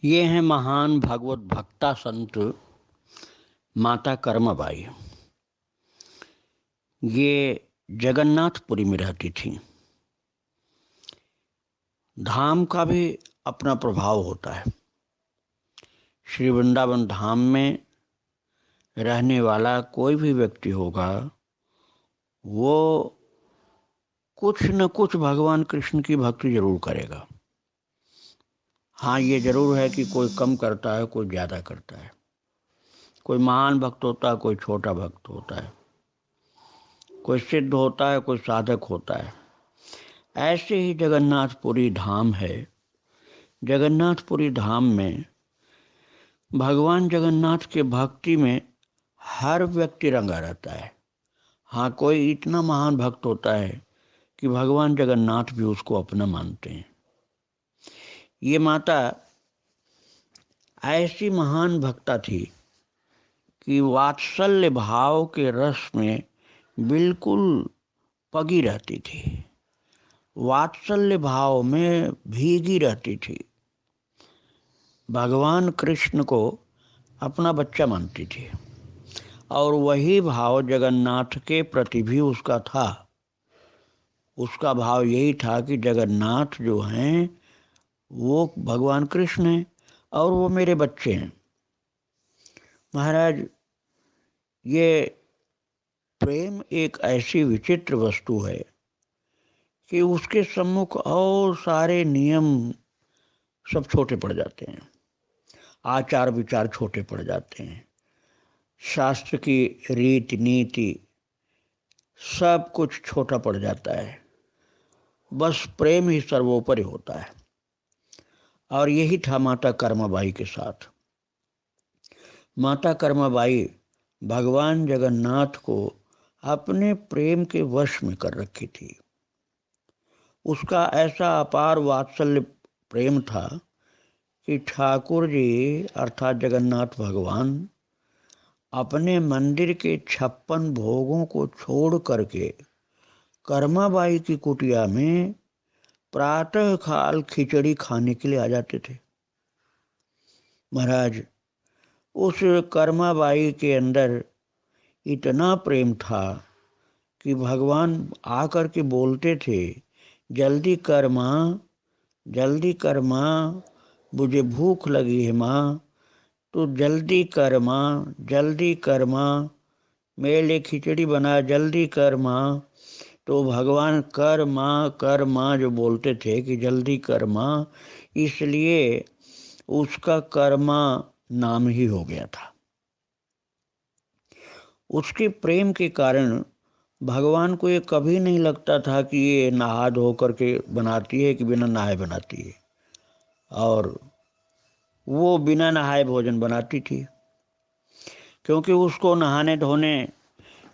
ये हैं महान भागवत भक्ता संत माता कर्मबाई। ये जगन्नाथपुरी में रहती थी। धाम का भी अपना प्रभाव होता है। श्री वृंदावन धाम में रहने वाला कोई भी व्यक्ति होगा, वो कुछ न कुछ भगवान कृष्ण की भक्ति जरूर करेगा। हाँ, ये जरूर है कि कोई कम करता है, कोई ज़्यादा करता है। कोई महान भक्त होता है, कोई छोटा भक्त होता है, कोई सिद्ध होता है, कोई साधक होता है। ऐसे ही जगन्नाथपुरी धाम है। जगन्नाथपुरी धाम में भगवान जगन्नाथ के भक्ति में हर व्यक्ति रंगा रहता है। हाँ, कोई इतना महान भक्त होता है कि भगवान जगन्नाथ भी उसको अपना मानते हैं। ये माता ऐसी महान भक्ता थी कि वात्सल्य भाव के रस में बिल्कुल पगी रहती थी, वात्सल्य भाव में भीगी रहती थी। भगवान कृष्ण को अपना बच्चा मानती थी और वही भाव जगन्नाथ के प्रति भी उसका था। उसका भाव यही था कि जगन्नाथ जो हैं वो भगवान कृष्ण हैं और वो मेरे बच्चे हैं। महाराज, ये प्रेम एक ऐसी विचित्र वस्तु है कि उसके सम्मुख और सारे नियम सब छोटे पड़ जाते हैं, आचार विचार छोटे पड़ जाते हैं, शास्त्र की रीति नीति सब कुछ छोटा पड़ जाता है। बस प्रेम ही सर्वोपरि होता है। और यही था माता कर्माबाई के साथ। माता कर्माबाई भगवान जगन्नाथ को अपने प्रेम के वश में कर रखी थी। उसका ऐसा अपार वात्सल्य प्रेम था कि ठाकुर जी अर्थात जगन्नाथ भगवान अपने मंदिर के 56 भोगों को छोड़ करके कर्माबाई की कुटिया में प्रातः काल खिचड़ी खाने के लिए आ जाते थे। महाराज, उस कर्माबाई के अंदर इतना प्रेम था कि भगवान आकर के बोलते थे, जल्दी कर माँ, जल्दी कर माँ, मुझे भूख लगी है माँ, तो जल्दी कर माँ, जल्दी कर माँ, मेरे लिए खिचड़ी बना, जल्दी कर माँ। तो भगवान कर माँ जो बोलते थे कि जल्दी कर माँ, इसलिए उसका कर्मा नाम ही हो गया था। उसके प्रेम के कारण भगवान को ये कभी नहीं लगता था कि ये नहा धो करके बनाती है कि बिना नहाए बनाती है, और वो बिना नहाए भोजन बनाती थी, क्योंकि उसको नहाने धोने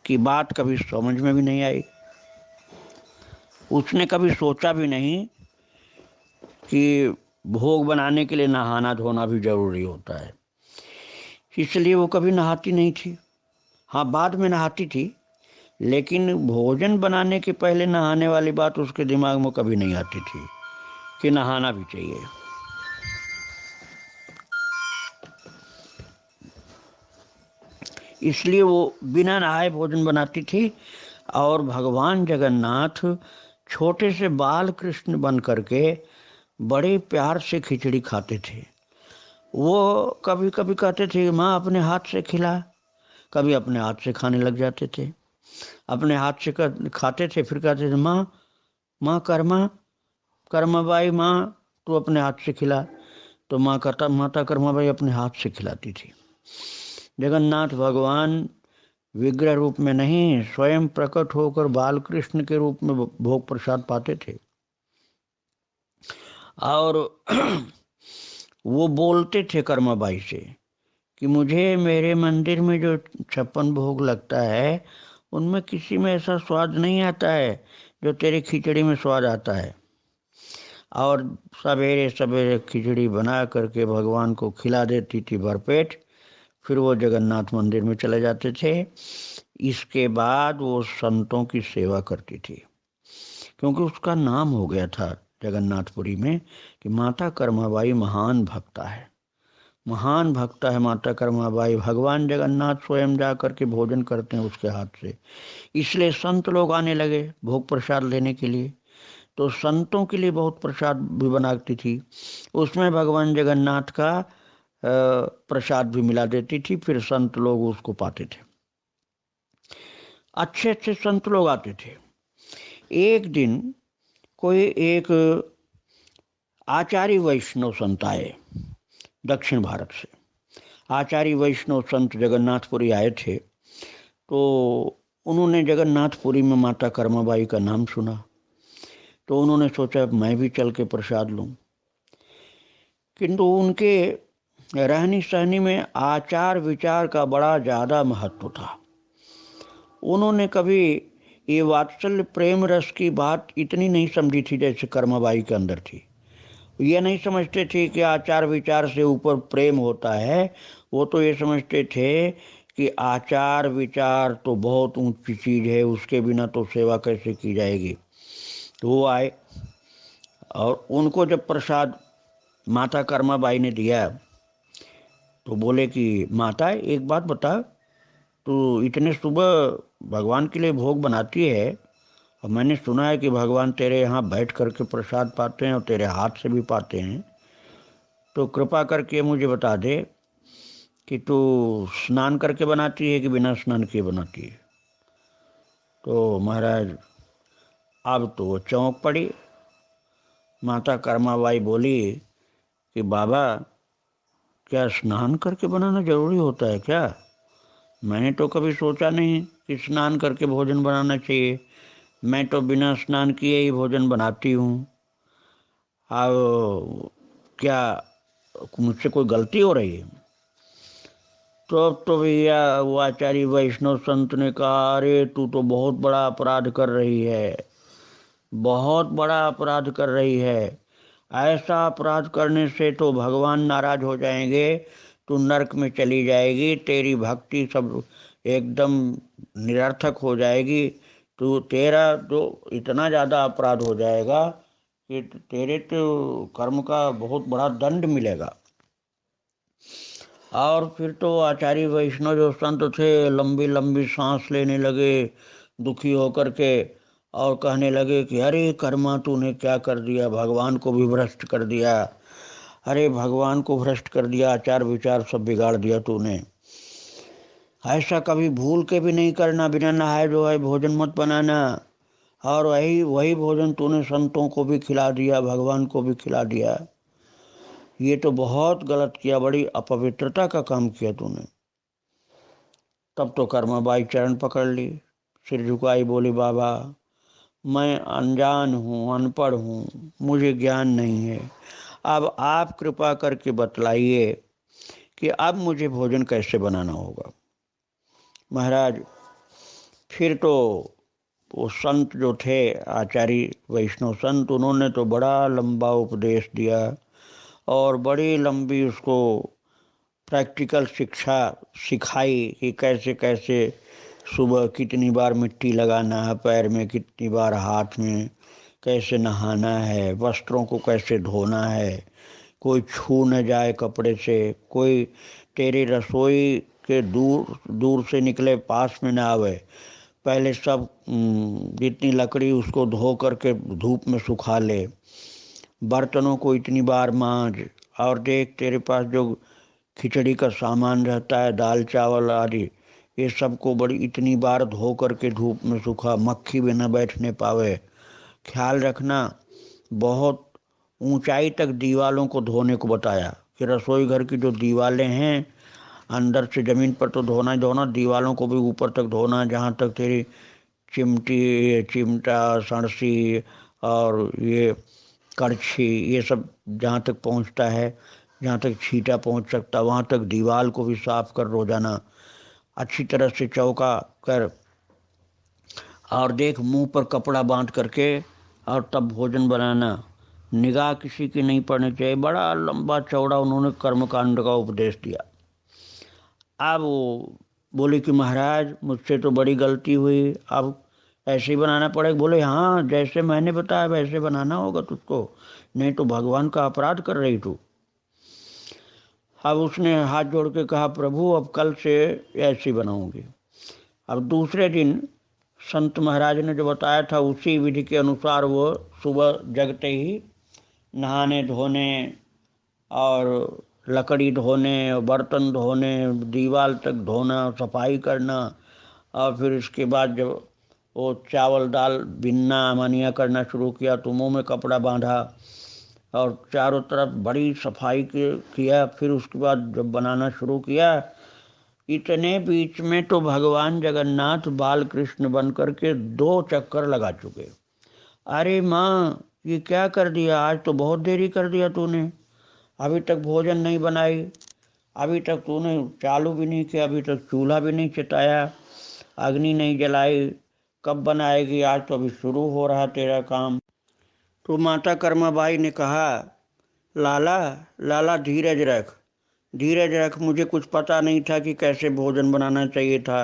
की बात कभी समझ में भी नहीं आई। उसने कभी सोचा भी नहीं कि भोग बनाने के लिए नहाना धोना भी जरूरी होता है, इसलिए वो कभी नहाती नहीं थी। हाँ, बाद में नहाती थी, लेकिन भोजन बनाने के पहले नहाने वाली बात उसके दिमाग में कभी नहीं आती थी कि नहाना भी चाहिए। इसलिए वो बिना नहाए भोजन बनाती थी। और भगवान जगन्नाथ छोटे से बाल कृष्ण बन करके बड़े प्यार से खिचड़ी खाते थे। वो कभी कभी कहते थे, माँ अपने हाथ से खिला। कभी अपने हाथ से खाने लग जाते थे, अपने हाथ से खाते थे, फिर कहते थे, माँ माँ कर्माबाई माँ, तू अपने हाथ से खिला। तो माता कर्माबाई अपने हाथ से खिलाती थी। जगन्नाथ भगवान विग्रह रूप में नहीं, स्वयं प्रकट होकर बाल कृष्ण के रूप में भोग प्रसाद पाते थे। और वो बोलते थे कर्माबाई से कि मुझे मेरे मंदिर में जो 56 भोग लगता है उनमें किसी में ऐसा स्वाद नहीं आता है जो तेरे खिचड़ी में स्वाद आता है। और सवेरे सवेरे खिचड़ी बना करके भगवान को खिला देती थी भरपेट। फिर वो जगन्नाथ मंदिर में चले जाते थे। इसके बाद वो संतों की सेवा करती थी, क्योंकि उसका नाम हो गया था जगन्नाथपुरी में कि माता कर्माबाई महान भक्ता है। महान भक्त है माता कर्माबाई। भगवान जगन्नाथ स्वयं जा करके भोजन करते हैं उसके हाथ से, इसलिए संत लोग आने लगे भोग प्रसाद लेने के लिए। तो संतों के लिए बहुत प्रसाद भी बनाती थी, उसमें भगवान जगन्नाथ का प्रसाद भी मिला देती थी, फिर संत लोग उसको पाते थे। अच्छे अच्छे संत लोग आते थे। एक दिन कोई एक आचार्य वैष्णव संत आए दक्षिण भारत से। आचार्य वैष्णव संत जगन्नाथपुरी आए थे, तो उन्होंने जगन्नाथपुरी में माता कर्माबाई का नाम सुना, तो उन्होंने सोचा मैं भी चल के प्रसाद लूं। किंतु उनके रहनी सहनी में आचार विचार का बड़ा ज़्यादा महत्व था। उन्होंने कभी ये वात्सल्य प्रेम रस की बात इतनी नहीं समझी थी जैसे कर्माबाई के अंदर थी। ये नहीं समझते थे कि आचार विचार से ऊपर प्रेम होता है, वो तो ये समझते थे कि आचार विचार तो बहुत ऊंची चीज़ है, उसके बिना तो सेवा कैसे की जाएगी। तो वो आए और उनको जब प्रसाद माता कर्माबाई ने दिया तो बोले कि माता एक बात बता, तो इतने सुबह भगवान के लिए भोग बनाती है और मैंने सुना है कि भगवान तेरे यहाँ बैठ करके प्रसाद पाते हैं और तेरे हाथ से भी पाते हैं, तो कृपा करके मुझे बता दे कि तू स्नान करके बनाती है कि बिना स्नान किए बनाती है। तो महाराज अब तो वो चौंक पड़ी। माता कर्माबाई बोली कि बाबा क्या स्नान करके बनाना जरूरी होता है क्या? मैंने तो कभी सोचा नहीं कि स्नान करके भोजन बनाना चाहिए, मैं तो बिना स्नान किए ही भोजन बनाती हूँ। अब क्या मुझसे कोई गलती हो रही है? तो अब तो भैया वो आचार्य वैष्णव संत ने कहा, अरे तू तो बहुत बड़ा अपराध कर रही है, बहुत बड़ा अपराध कर रही है। ऐसा अपराध करने से तो भगवान नाराज हो जाएंगे, तू नरक में चली जाएगी, तेरी भक्ति सब एकदम निरर्थक हो जाएगी। तू तेरा तो इतना ज़्यादा अपराध हो जाएगा कि तेरे तो कर्म का बहुत बड़ा दंड मिलेगा। और फिर तो आचार्य वैष्णव जो संत थे लंबी लंबी सांस लेने लगे दुखी होकर के, और कहने लगे कि अरे कर्मा तूने क्या कर दिया, भगवान को भी भ्रष्ट कर दिया, अरे भगवान को भ्रष्ट कर दिया, आचार विचार सब बिगाड़ दिया तूने। ऐसा कभी भूल के भी नहीं करना, बिना नहाए धोए भोजन मत बनाना। और वही वही भोजन तूने संतों को भी खिला दिया, भगवान को भी खिला दिया। ये तो बहुत गलत किया, बड़ी अपवित्रता का काम किया तूने। तब तो कर्माबाई चरण पकड़ ली, सिर झुकाई, बोली बाबा मैं अनजान हूँ, अनपढ़ हूँ, मुझे ज्ञान नहीं है, अब आप कृपा करके बतलाइए कि अब मुझे भोजन कैसे बनाना होगा। महाराज फिर तो वो संत जो थे आचार्य वैष्णव संत, उन्होंने तो बड़ा लंबा उपदेश दिया और बड़ी लंबी उसको प्रैक्टिकल शिक्षा सिखाई कि कैसे कैसे सुबह कितनी बार मिट्टी लगाना है पैर में, कितनी बार हाथ में, कैसे नहाना है, वस्त्रों को कैसे धोना है, कोई छू न जाए कपड़े से, कोई तेरी रसोई के दूर दूर से निकले पास में ना आवे, पहले सब जितनी लकड़ी उसको धो करके धूप में सुखा ले, बर्तनों को इतनी बार मांज, और देख तेरे पास जो खिचड़ी का सामान रहता है, दाल चावल आदि, ये सब को बड़ी इतनी बार धो करके धूप में सूखा, मक्खी भी न बैठने पावे, ख्याल रखना। बहुत ऊंचाई तक दीवालों को धोने को बताया कि रसोई घर की जो दीवारें हैं अंदर से ज़मीन पर तो धोना ही धोना, दीवालों को भी ऊपर तक धोना, जहाँ तक तेरी चिमटी चिमटा सणसी और ये कड़छी ये सब जहाँ तक पहुँचता है, जहाँ तक छींटा पहुँच सकता, वहाँ तक दीवार को भी साफ कर रोजाना, अच्छी तरह से चौका कर, और देख मुंह पर कपड़ा बांध करके और तब भोजन बनाना, निगाह किसी की नहीं पड़नी चाहिए। बड़ा लंबा चौड़ा उन्होंने कर्मकांड का उपदेश दिया। अब वो बोले कि महाराज मुझसे तो बड़ी गलती हुई, अब ऐसे ही बनाना पड़ेगा। बोले हाँ जैसे मैंने बताया वैसे बनाना होगा तुझको, नहीं तो भगवान का अपराध कर रही तू। अब उसने हाथ जोड़ के कहा, प्रभु अब कल से ऐसी बनाऊंगी। अब दूसरे दिन संत महाराज ने जो बताया था उसी विधि के अनुसार वो सुबह जगते ही नहाने धोने और लकड़ी धोने, बर्तन धोने, दीवार तक धोना, सफाई करना, और फिर इसके बाद जब वो चावल दाल बिनना मनिया करना शुरू किया तो मुंह में कपड़ा बांधा और चारों तरफ बड़ी सफाई किया। फिर उसके बाद जब बनाना शुरू किया, इतने बीच में तो भगवान जगन्नाथ बाल कृष्ण बन करके 2 चक्कर लगा चुके। अरे माँ, ये क्या कर दिया, आज तो बहुत देरी कर दिया तूने, अभी तक भोजन नहीं बनाई, अभी तक तूने चालू भी नहीं किया, अभी तक चूल्हा भी नहीं चिताया, अग्नि नहीं जलाई, कब बनाएगी, आज तो अभी शुरू हो रहा तेरा काम। तो माता कर्माबाई ने कहा, लाला लाला धीरज रख, धीरज रख, मुझे कुछ पता नहीं था कि कैसे भोजन बनाना चाहिए था।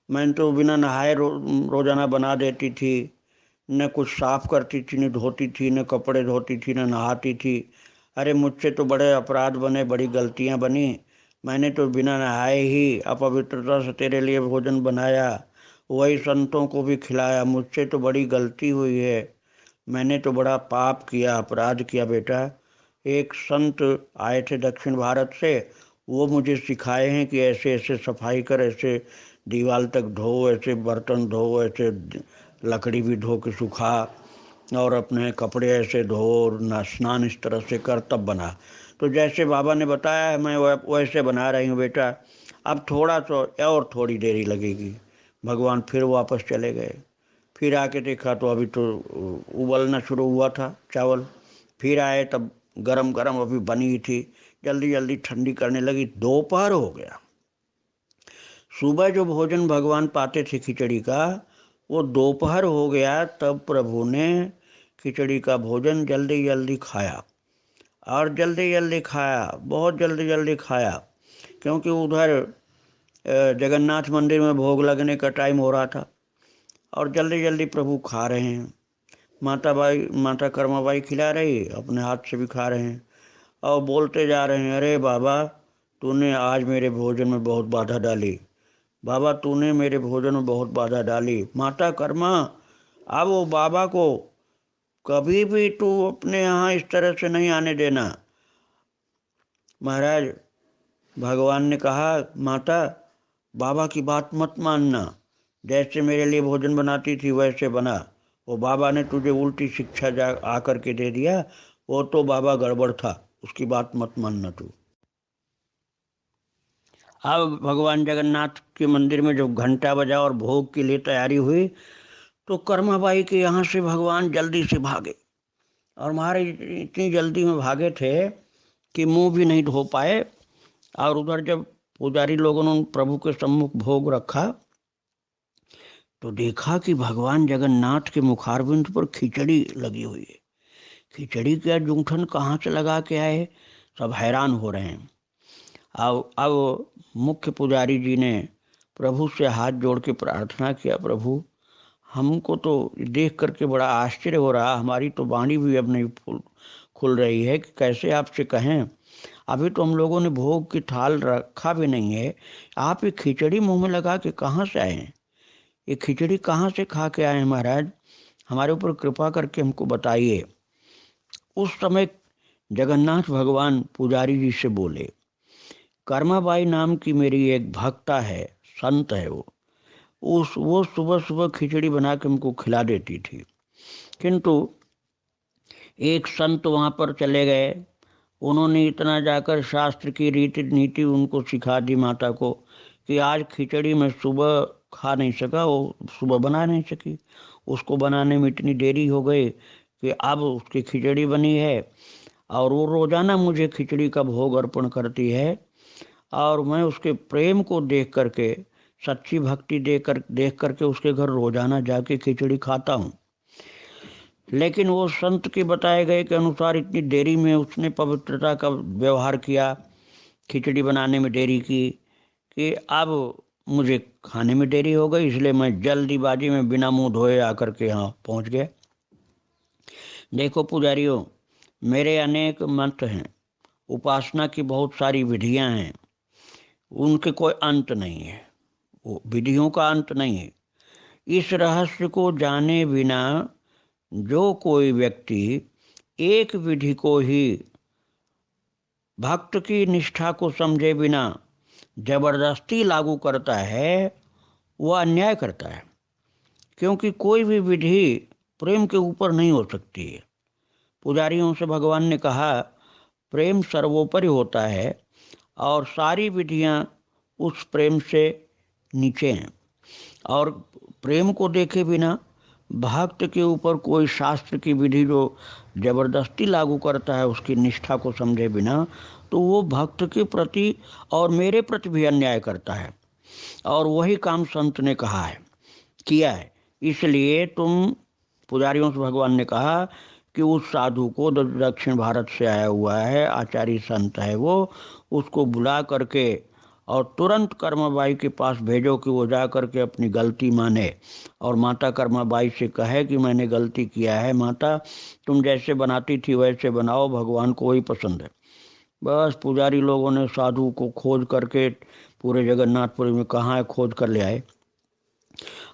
मैंने तो बिना नहाए रोजाना बना देती थी, न कुछ साफ करती थी, न धोती थी, न कपड़े धोती थी, न नहाती थी। अरे मुझसे तो बड़े अपराध बने, बड़ी गलतियां बनी। मैंने तो बिना नहाए ही अपवित्रता से तेरे लिए भोजन बनाया, वही संतों को भी खिलाया। मुझसे तो बड़ी गलती हुई है, मैंने तो बड़ा पाप किया, अपराध किया बेटा। एक संत आए थे दक्षिण भारत से, वो मुझे सिखाए हैं कि ऐसे ऐसे सफाई कर, ऐसे दीवार तक धो, ऐसे बर्तन धो, ऐसे लकड़ी भी धो के सुखा, और अपने कपड़े ऐसे धो और स्नान इस तरह से कर, तब बना। तो जैसे बाबा ने बताया है मैं वैसे बना रही हूँ बेटा। अब थोड़ा सा और थोड़ी देरी लगेगी। भगवान फिर वापस चले गए। फिर आके देखा तो अभी तो उबलना शुरू हुआ था चावल। फिर आए तब गरम गरम अभी बनी ही थी, जल्दी जल्दी ठंडी करने लगी, दोपहर हो गया। सुबह जो भोजन भगवान पाते थे खिचड़ी का, वो दोपहर हो गया, तब प्रभु ने खिचड़ी का भोजन जल्दी जल्दी खाया, और जल्दी जल्दी खाया, बहुत जल्दी जल्दी खाया, क्योंकि उधर जगन्नाथ मंदिर में भोग लगने का टाइम हो रहा था, और जल्दी जल्दी प्रभु खा रहे हैं। माता कर्माबाई खिला रही, अपने हाथ से भी खा रहे हैं, और बोलते जा रहे हैं, अरे बाबा तूने आज मेरे भोजन में बहुत बाधा डाली, बाबा तूने मेरे भोजन में बहुत बाधा डाली। माता कर्मा, अब वो बाबा को कभी भी तू अपने यहाँ इस तरह से नहीं आने देना। महाराज भगवान ने कहा, माता बाबा की बात मत मानना, जैसे मेरे लिए भोजन बनाती थी वैसे बना। वो बाबा ने तुझे उल्टी शिक्षा जा आकर के दे दिया, वो तो बाबा गड़बड़ था, उसकी बात मत मानना तू। अब भगवान जगन्नाथ के मंदिर में जब घंटा बजा और भोग के लिए तैयारी हुई, तो कर्माबाई के यहाँ से भगवान जल्दी से भागे, और महाराज इतनी जल्दी में भागे थे कि मुंह भी नहीं धो पाए। और उधर जब पुजारी लोगों ने प्रभु के सम्मुख भोग रखा, तो देखा कि भगवान जगन्नाथ के मुखारबिंद पर खिचड़ी लगी हुई है। खिचड़ी का जूठन कहाँ से लगा के आए, सब हैरान हो रहे हैं। अब मुख्य पुजारी जी ने प्रभु से हाथ जोड़ के प्रार्थना किया, प्रभु हमको तो देख करके बड़ा आश्चर्य हो रहा, हमारी तो वाणी भी अब नहीं खुल रही है कि कैसे आपसे कहें। अभी तो हम लोगों ने भोग की थाल रखा भी नहीं है, आप ये खिचड़ी मुंह में लगा के कहाँ से आए हैं, ये खिचड़ी कहाँ से खा के आए हैं महाराज, हमारे ऊपर कृपा करके हमको बताइए। उस समय जगन्नाथ भगवान पुजारी जी से बोले, कर्माबाई नाम की मेरी एक भक्ता है, संत है, वो सुबह सुबह खिचड़ी बना के हमको खिला देती थी, किंतु एक संत वहाँ पर चले गए, उन्होंने इतना जाकर शास्त्र की रीति नीति उनको सिखा दी माता को कि आज खिचड़ी में सुबह खा नहीं सका, वो सुबह बना नहीं सकी, उसको बनाने में इतनी देरी हो गई कि अब उसकी खिचड़ी बनी है, और वो रोजाना मुझे खिचड़ी का भोग अर्पण करती है, और मैं उसके प्रेम को देख करके, सच्ची भक्ति देख करके उसके घर रोजाना जाके खिचड़ी खाता हूँ। लेकिन वो संत के बताए गए के अनुसार इतनी देरी में उसने पवित्रता का व्यवहार किया, खिचड़ी बनाने में देरी की, कि अब मुझे खाने में देरी हो गई, इसलिए मैं जल्दीबाजी में बिना मुंह धोए आकर के यहाँ पहुँच गया। देखो पुजारियों, मेरे अनेक मत हैं, उपासना की बहुत सारी विधियां हैं, उनके कोई अंत नहीं है, वो विधियों का अंत नहीं है। इस रहस्य को जाने बिना जो कोई व्यक्ति एक विधि को ही भक्त की निष्ठा को समझे बिना जबरदस्ती लागू करता है, वह अन्याय करता है। क्योंकि कोई भी विधि प्रेम के ऊपर नहीं हो सकती है। पुजारियों से भगवान ने कहा, प्रेम सर्वोपरि होता है और सारी विधियां उस प्रेम से नीचे हैं। और प्रेम को देखे बिना भक्त के ऊपर कोई शास्त्र की विधि जो जबरदस्ती लागू करता है, उसकी निष्ठा को समझे बिना, तो वो भक्त के प्रति और मेरे प्रति भी अन्याय करता है। और वही काम संत ने कहा है, किया है। इसलिए तुम, पुजारियों से भगवान ने कहा कि उस साधु को, दक्षिण भारत से आया हुआ है, आचार्य संत है वो, उसको बुला करके और तुरंत कर्माबाई के पास भेजो कि वो जा करके अपनी गलती माने और माता कर्माबाई से कहे कि मैंने गलती किया है, माता तुम जैसे बनाती थी वैसे बनाओ, भगवान को वही पसंद है। बस पुजारी लोगों ने साधु को खोज करके पूरे जगन्नाथपुरी में कहाँ है खोज कर ले आए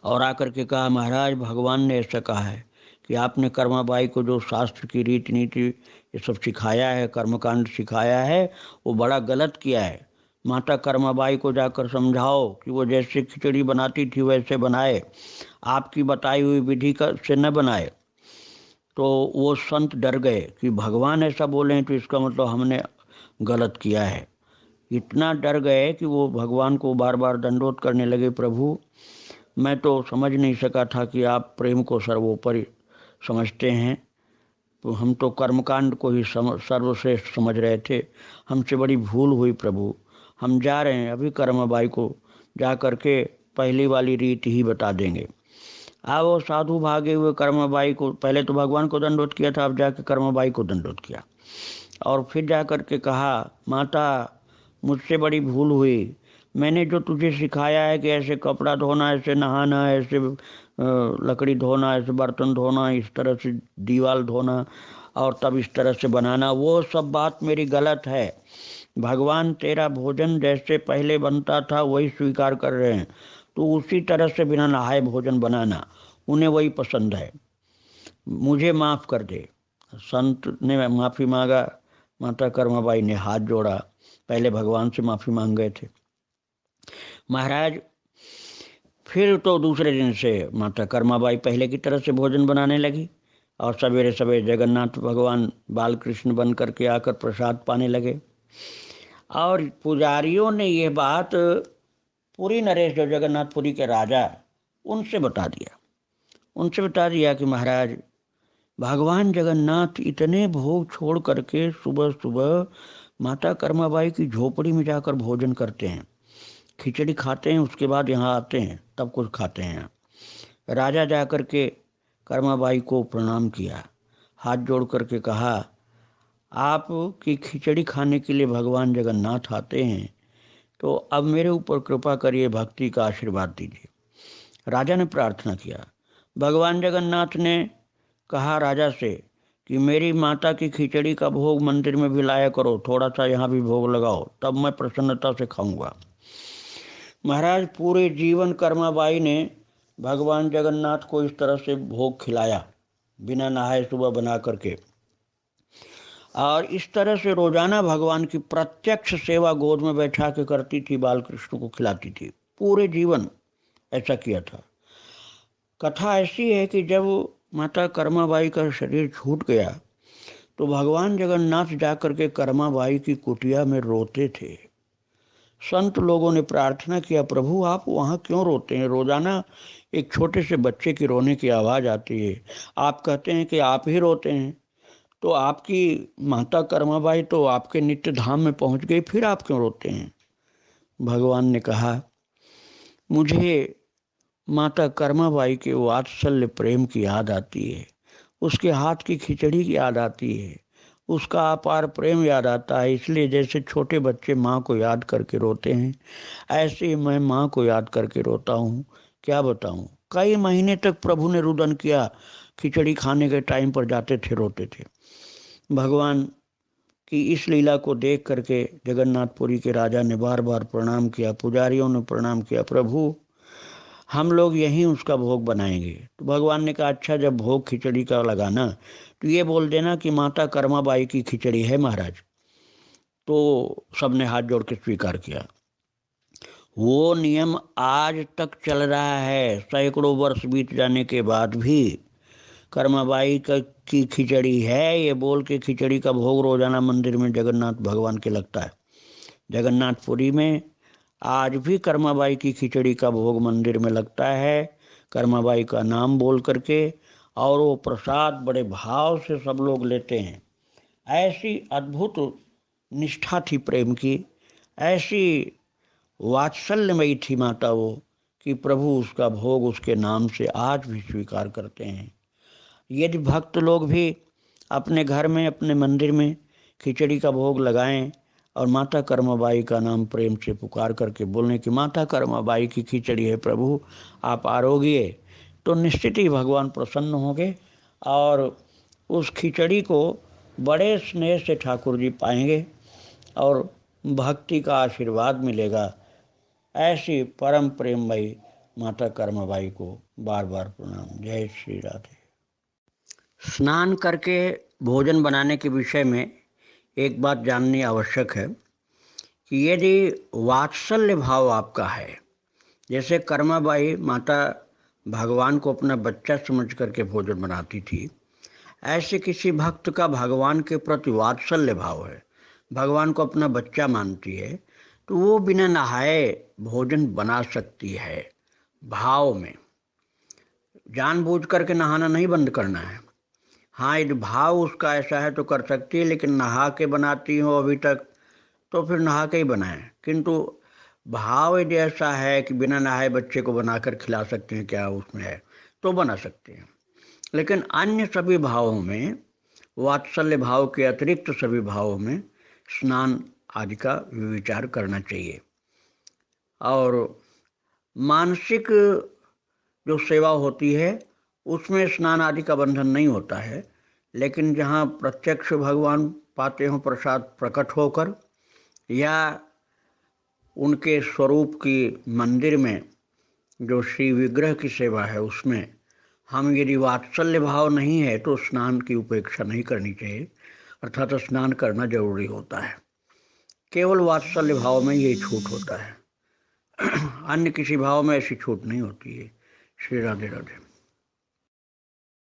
और आकर के कहा, महाराज भगवान ने ऐसा कहा है कि आपने कर्माबाई को जो शास्त्र की रीति नीति ये सब सिखाया है, कर्मकांड सिखाया है, वो बड़ा गलत किया है। माता कर्माबाई को जाकर समझाओ कि वो जैसे खिचड़ी बनाती थी वैसे बनाए, आपकी बताई हुई विधि का से न बनाए। तो वो संत डर गए कि भगवान ऐसा बोले तो इसका मतलब हमने गलत किया है। इतना डर गए कि वो भगवान को बार बार दंडोत करने लगे, प्रभु मैं तो समझ नहीं सका था कि आप प्रेम को सर्वोपरि समझते हैं, तो हम तो कर्मकांड को ही सर्वश्रेष्ठ समझ रहे थे, हमसे बड़ी भूल हुई प्रभु। हम जा रहे हैं, अभी कर्माबाई को जा करके पहली वाली रीति ही बता देंगे। वो साधु भागे हुए कर्माबाई को, पहले तो भगवान को दंडोत किया था, अब जाके कर्माबाई को दंडोत किया और फिर जा करके कहा, माता मुझसे बड़ी भूल हुई, मैंने जो तुझे सिखाया है कि ऐसे कपड़ा धोना, ऐसे नहाना, ऐसे लकड़ी धोना, ऐसे बर्तन धोना, इस तरह से दीवार धोना और तब इस तरह से बनाना, वो सब बात मेरी गलत है। भगवान तेरा भोजन जैसे पहले बनता था वही स्वीकार कर रहे हैं, तो उसी तरह से बिना नहाए भोजन बनाना, उन्हें वही पसंद है, मुझे माफ़ कर दे। संत ने माफ़ी मांगा, माता कर्माबाई ने हाथ जोड़ा, पहले भगवान से माफ़ी मांग गए थे। महाराज फिर तो दूसरे दिन से माता कर्माबाई पहले की तरह से भोजन बनाने लगी और सवेरे सवेरे जगन्नाथ भगवान बाल कृष्ण बन करके आकर प्रसाद पाने लगे। और पुजारियों ने यह बात पुरी नरेश, जो जगन्नाथपुरी के राजा, उनसे बता दिया। उनसे बता दिया कि महाराज भगवान जगन्नाथ इतने भोग छोड़ करके सुबह सुबह माता कर्माबाई की झोपड़ी में जाकर भोजन करते हैं, खिचड़ी खाते हैं, उसके बाद यहाँ आते हैं तब कुछ खाते हैं। राजा जाकर के कर्माबाई को प्रणाम किया, हाथ जोड़ करके कहा, आप की खिचड़ी खाने के लिए भगवान जगन्नाथ आते हैं, तो अब मेरे ऊपर कृपा करिए, भक्ति का आशीर्वाद दीजिए। राजा ने प्रार्थना किया। भगवान जगन्नाथ ने कहा राजा से कि मेरी माता की खिचड़ी का भोग मंदिर में भी लाया करो, थोड़ा सा यहाँ भी भोग लगाओ, तब मैं प्रसन्नता से खाऊंगा। महाराज पूरे जीवन कर्माबाई ने भगवान जगन्नाथ को इस तरह से भोग खिलाया, बिना नहाए सुबह बना करके, और इस तरह से रोजाना भगवान की प्रत्यक्ष सेवा गोद में बैठा के करती थी, बाल कृष्ण को खिलाती थी, पूरे जीवन ऐसा किया था। कथा ऐसी है कि जब माता कर्माबाई का शरीर छूट गया तो भगवान जगन्नाथ जाकर के कर्माबाई की कुटिया में रोते थे। संत लोगों ने प्रार्थना किया, प्रभु आप वहाँ क्यों रोते हैं? रोजाना एक छोटे से बच्चे की रोने की आवाज़ आती है, आप कहते हैं कि आप ही रोते हैं, तो आपकी माता कर्माबाई तो आपके नित्य धाम में पहुँच गई, फिर आप क्यों रोते हैं? भगवान ने कहा, मुझे माता कर्माबाई के वात्सल्य प्रेम की याद आती है, उसके हाथ की खिचड़ी की याद आती है, उसका अपार प्रेम याद आता है, इसलिए जैसे छोटे बच्चे माँ को याद करके रोते हैं, ऐसे ही मैं माँ को याद करके रोता हूँ। क्या बताऊँ, कई महीने तक प्रभु ने रुदन किया, खिचड़ी खाने के टाइम पर जाते थे, रोते थे। भगवान कि इस लीला को देख करके जगन्नाथपुरी के राजा ने बार बार प्रणाम किया, पुजारियों ने प्रणाम किया, प्रभु हम लोग यहीं उसका भोग बनाएंगे। तो भगवान ने कहा अच्छा, जब भोग खिचड़ी का लगाना तो ये बोल देना कि माता कर्माबाई की खिचड़ी है महाराज। तो सबने हाथ जोड़ के स्वीकार किया। वो नियम आज तक चल रहा है, सैकड़ों वर्ष बीत जाने के बाद भी कर्माबाई की खिचड़ी है ये बोल के खिचड़ी का भोग रोजाना मंदिर में जगन्नाथ भगवान के लगता है। जगन्नाथपुरी में आज भी कर्माबाई की खिचड़ी का भोग मंदिर में लगता है, कर्माबाई का नाम बोल करके, और वो प्रसाद बड़े भाव से सब लोग लेते हैं। ऐसी अद्भुत निष्ठा थी प्रेम की, ऐसी वात्सल्यमयी थी माता वो, कि प्रभु उसका भोग उसके नाम से आज भी स्वीकार करते हैं। यदि भक्त लोग भी अपने घर में अपने मंदिर में खिचड़ी का भोग लगाएं और माता कर्माबाई का नाम प्रेम से पुकार करके बोलें कि माता कर्माबाई की खिचड़ी है प्रभु आप आरोगिए, तो निश्चित ही भगवान प्रसन्न होंगे और उस खिचड़ी को बड़े स्नेह से ठाकुर जी पाएंगे और भक्ति का आशीर्वाद मिलेगा। ऐसी परम प्रेममयी माता कर्माबाई को बार बार प्रणाम। जय श्री राधे। स्नान करके भोजन बनाने के विषय में एक बात जाननी आवश्यक है कि यदि वात्सल्य भाव आपका है, जैसे कर्माबाई माता भगवान को अपना बच्चा समझ करके भोजन बनाती थी, ऐसे किसी भक्त का भगवान के प्रति वात्सल्य भाव है, भगवान को अपना बच्चा मानती है, तो वो बिना नहाए भोजन बना सकती है। भाव में जानबूझ करके नहाना नहीं बंद करना है। हाँ, यदि भाव उसका ऐसा है तो कर सकती है, लेकिन नहा के बनाती हो अभी तक तो फिर नहा के ही बनाएं। किंतु भाव यदि ऐसा है कि बिना नहाए बच्चे को बनाकर खिला सकते हैं, क्या उसमें है, तो बना सकते हैं। लेकिन अन्य सभी भावों में, वात्सल्य भाव के अतिरिक्त सभी भावों में स्नान आदि का विचार करना चाहिए। और मानसिक जो सेवा होती है उसमें स्नान आदि का बंधन नहीं होता है, लेकिन जहाँ प्रत्यक्ष भगवान पाते हों प्रसाद प्रकट होकर, या उनके स्वरूप की मंदिर में जो श्री विग्रह की सेवा है उसमें हम यदि वात्सल्य भाव नहीं है तो स्नान की उपेक्षा नहीं करनी चाहिए, अर्थात स्नान करना जरूरी होता है। केवल वात्सल्य भाव में ये छूट होता है, अन्य किसी भाव में ऐसी छूट नहीं होती है। श्री राधे राधे।